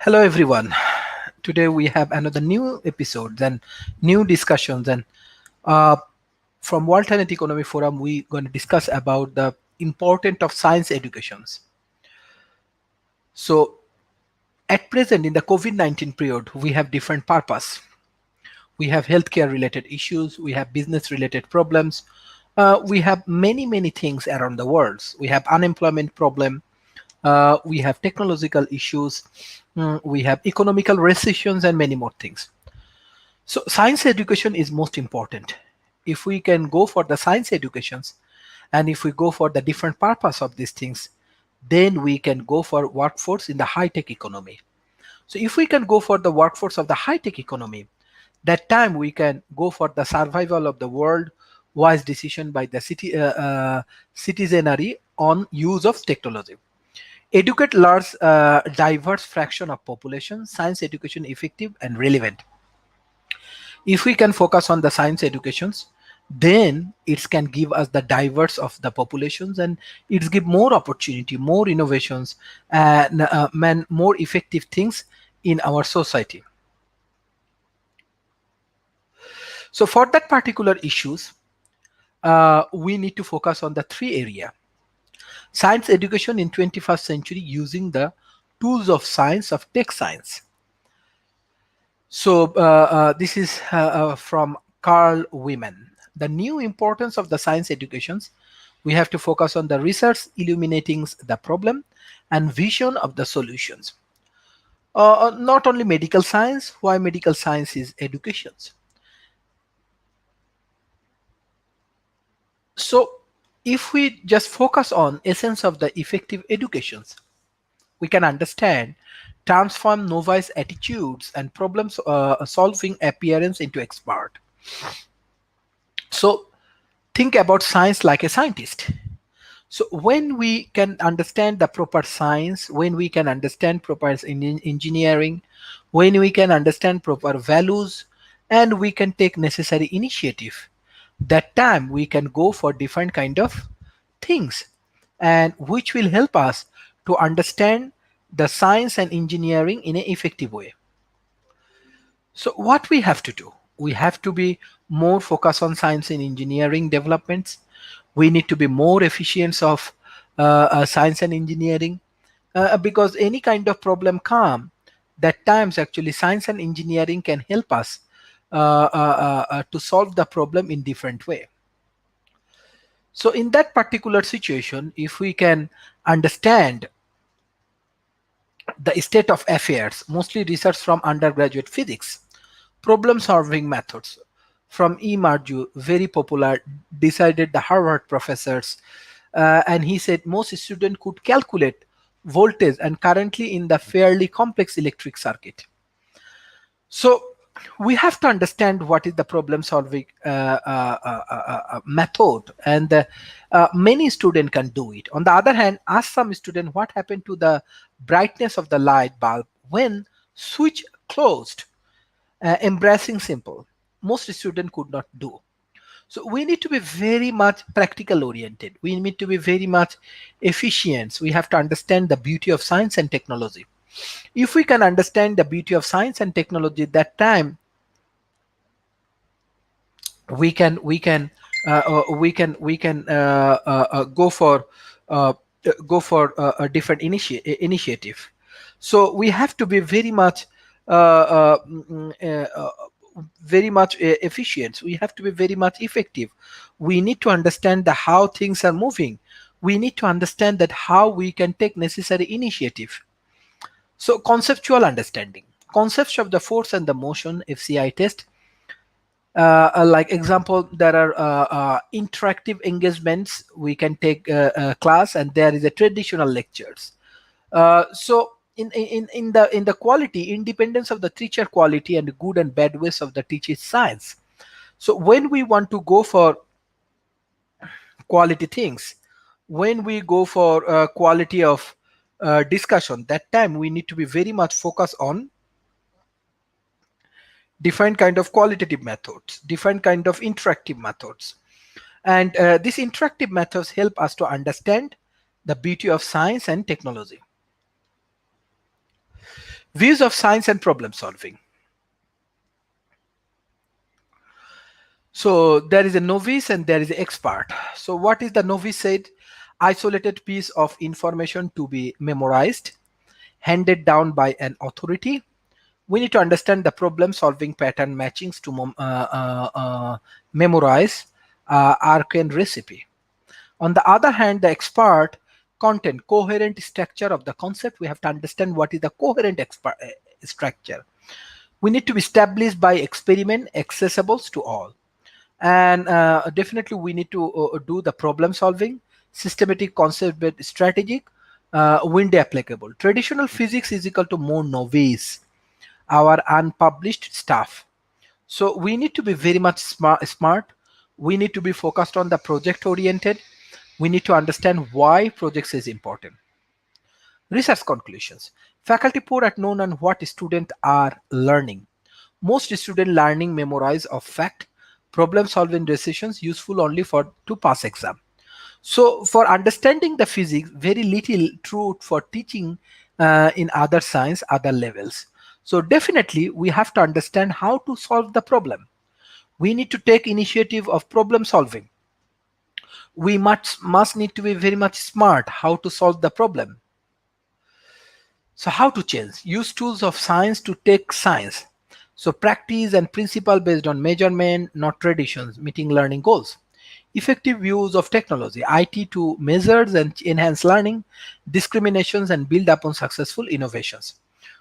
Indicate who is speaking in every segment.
Speaker 1: Hello everyone. Today we have another new episode and new discussions and uh, from World Talent Economy Forum we're going to discuss about the importance of science educations. So at present in the COVID-19 period we have different purpose. We have healthcare related issues, we have business related problems, we have many things around the world. We have unemployment problem, we have technological issues, we have economical recessions and many more things. So science education is most important. If we can go for the science educations and if we go for the different purpose of these things, then we can go for workforce in the high-tech economy. So if we can go for the workforce of the high-tech economy, that time we can go for the survival of the world wise decision by the citizenry on use of technology. Educate large diverse fraction of population, science education effective and relevant. If we can focus on the science educations, then it can give us the diverse of the populations and it's give more opportunity, more innovations and more effective things in our society. So for that particular issues, we need to focus on the three area. Science education in 21st century using the tools of science of tech science. So this is from Carl Wieman. The new importance of the science educations, we have to focus on the research illuminating the problem and vision of the solutions. Not only medical science, why medical science is educations. So if we just focus on essence of the effective educations, we can understand transform novice attitudes and problems solving appearance into expert. So think about science like a scientist. So when we can understand the proper science, when we can understand proper engineering, when we can understand proper values, and we can take necessary initiative, that time we can go for different kind of things and which will help us to understand the science and engineering in an effective way. So what we have to do, we have to be more focused on science and engineering developments. We need to be more efficient of science and engineering because any kind of problem come, that times actually science and engineering can help us to solve the problem in different way. So in that particular situation, if we can understand the state of affairs, mostly research from undergraduate physics, problem solving methods from E. Marju, very popular, decided the Harvard professors, and he said most students could calculate voltage and currently in the fairly complex electric circuit. So we have to understand what is the problem solving method, and many students can do it. On the other hand, ask some student what happened to the brightness of the light bulb when switch closed. Embracing simple, most students could not do. So we need to be very much practical oriented, we need to be very much efficient. We have to understand the beauty of science and technology. If we can understand the beauty of science and technology, that time we can go for a different initiative. So we have to be very much efficient, we have to be very much effective. We need to understand the how things are moving, we need to understand that how we can take necessary initiative. So conceptual understanding, concepts of the force and the motion, FCI test. Like example, there are interactive engagements, we can take a class and there is a traditional lectures. So in the quality independence of the teacher quality and good and bad ways of the teacher science. So when we want to go for quality things, when we go for quality of discussion, that time we need to be very much focused on different kind of qualitative methods, different kind of interactive methods. And these interactive methods help us to understand the beauty of science and technology. Views of science and problem solving. So there is a novice and there is an expert. So what is the novice said? Isolated piece of information to be memorized, handed down by an authority. We need to understand the problem solving pattern matchings to memorize arcane recipe. On the other hand, the expert content, coherent structure of the concept. We have to understand what is the coherent structure. We need to be established by experiment, accessible to all. And definitely we need to do the problem solving, systematic, concept based, strategic, windy applicable. Traditional physics is equal to more novice, our unpublished stuff. So we need to be very much smart. We need to be focused on the project oriented. We need to understand why projects is important. Research conclusions. Faculty poor at knowing on what students are learning. Most student learning memorize of fact, problem solving decisions useful only for to pass exam. So for understanding the physics, very little truth for teaching in other science, other levels. So definitely we have to understand how to solve the problem. We need to take initiative of problem solving. We must need to be very much smart how to solve the problem. So how to change? Use tools of science to take science. So practice and principle based on measurement, not traditions, meeting learning goals. Effective use of technology, IT to measure and enhance learning, discriminations and build upon successful innovations.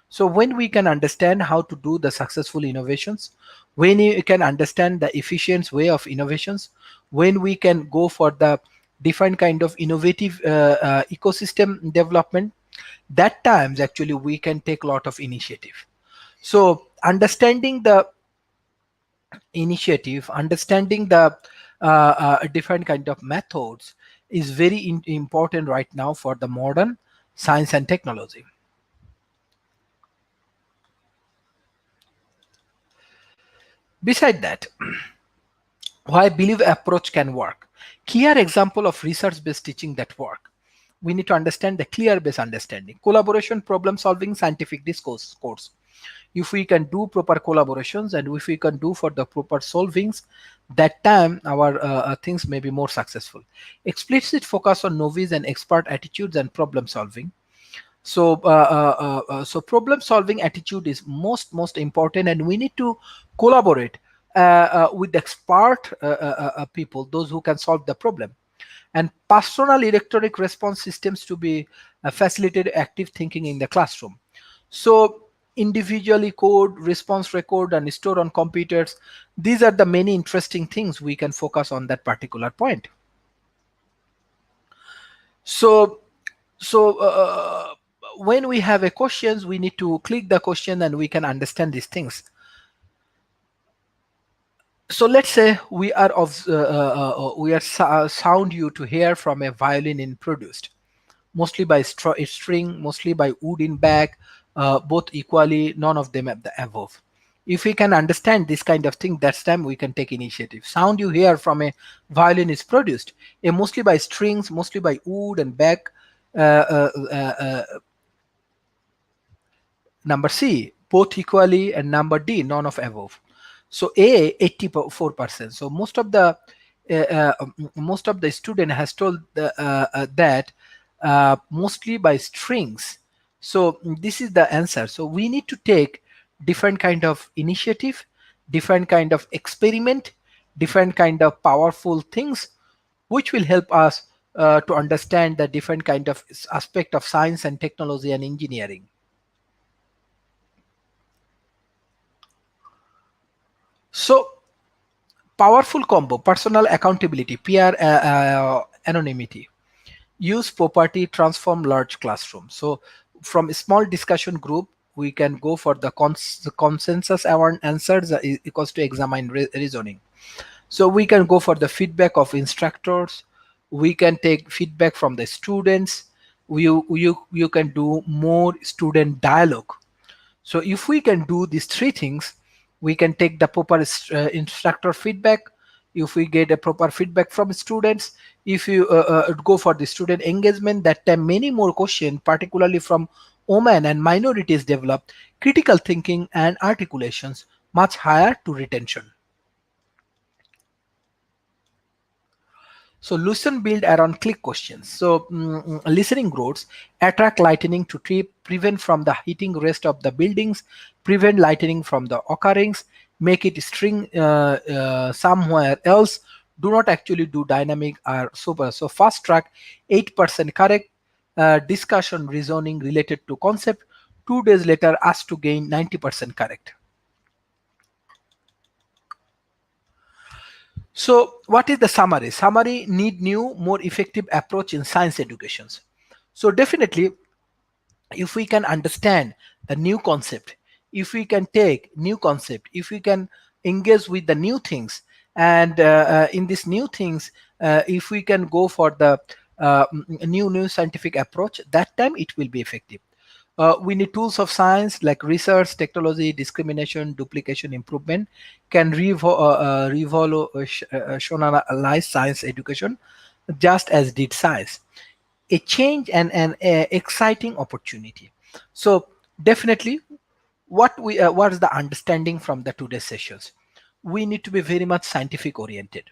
Speaker 1: So when we can understand how to do the successful innovations, when you can understand the efficient way of innovations, when we can go for the different kind of innovative ecosystem development, that times actually we can take a lot of initiative. So understanding the initiative, understanding the different kind of methods is very important right now for the modern science and technology. Beside that, why I believe approach can work. Clear example of research-based teaching that work. We need to understand the clear based understanding. Collaboration, problem solving, scientific discourse course. If we can do proper collaborations and if we can do for the proper solvings, that time our things may be more successful. Explicit focus on novice and expert attitudes and problem solving. So so problem solving attitude is most important, and we need to collaborate with expert people, those who can solve the problem. And personal electronic response systems to be facilitated active thinking in the classroom. So individually code, response record, and store on computers. These are the many interesting things we can focus on that particular point. So when we have a questions, we need to click the question and we can understand these things. So let's say we are sound you to hear from a violin in produced, mostly by string, mostly by wood in back, both equally, none of them at the above. If we can understand this kind of thing, that's time we can take initiative. Sound you hear from a violin is produced, mostly by strings, mostly by wood and back. Number C, both equally, and number D, none of above. So A, 84%. So most of the student has told that mostly by strings. So this is the answer. So we need to take different kind of initiative, different kind of experiment, different kind of powerful things, which will help us to understand the different kind of aspect of science and technology and engineering. So powerful combo, personal accountability, peer anonymity, use property, transform large classroom. So from a small discussion group, we can go for the consensus around answers equals to examine reasoning. So we can go for the feedback of instructors. We can take feedback from the students. You can do more student dialogue. So if we can do these three things, we can take the proper instructor feedback. If we get a proper feedback from students, if you go for the student engagement, that time many more questions, particularly from women and minorities develop critical thinking and articulations much higher to retention. So listen build around click questions. So listening roads attract lightning to trip, prevent from the hitting rest of the buildings, prevent lightning from the occurrence, make it string somewhere else. Do not actually do dynamic or super. So fast track 8% correct. Discussion reasoning related to concept. 2 days later, asked to gain 90% correct. So what is the summary? Summary need new, more effective approach in science educations. So definitely, if we can understand the new concept, if we can take new concept, if we can engage with the new things, and in these new things, if we can go for the new scientific approach, that time it will be effective. We need tools of science like research, technology, discrimination, duplication, improvement can revolutionize science education just as did science. A change and an exciting opportunity. So definitely, what is the understanding from the today's sessions? We need to be very much scientific oriented,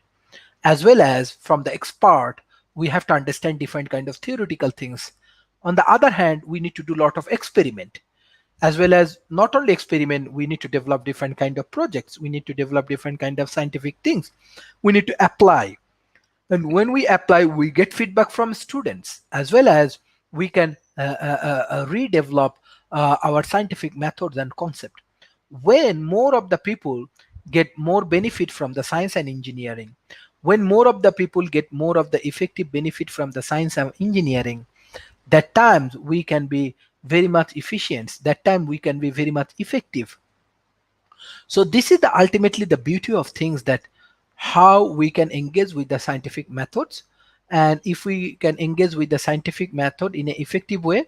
Speaker 1: as well as from the expert. We have to understand different kind of theoretical things. On the other hand, we need to do a lot of experiment, as well as not only experiment. We need to develop different kind of projects. We need to develop different kind of scientific things. We need to apply, and when we apply, we get feedback from students, as well as we can redevelop our scientific methods and concept. When more of the people get more benefit from the science and engineering, when more of the people get more of the effective benefit from the science and engineering, that times we can be very much efficient, that time we can be very much effective. So this is the ultimately the beauty of things, that how we can engage with the scientific methods. And if we can engage with the scientific method in an effective way,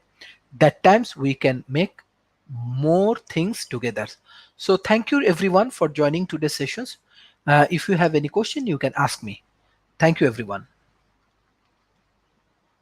Speaker 1: that times we can make more things together. So thank you everyone for joining today's sessions. If you have any question, you can ask me. Thank you everyone.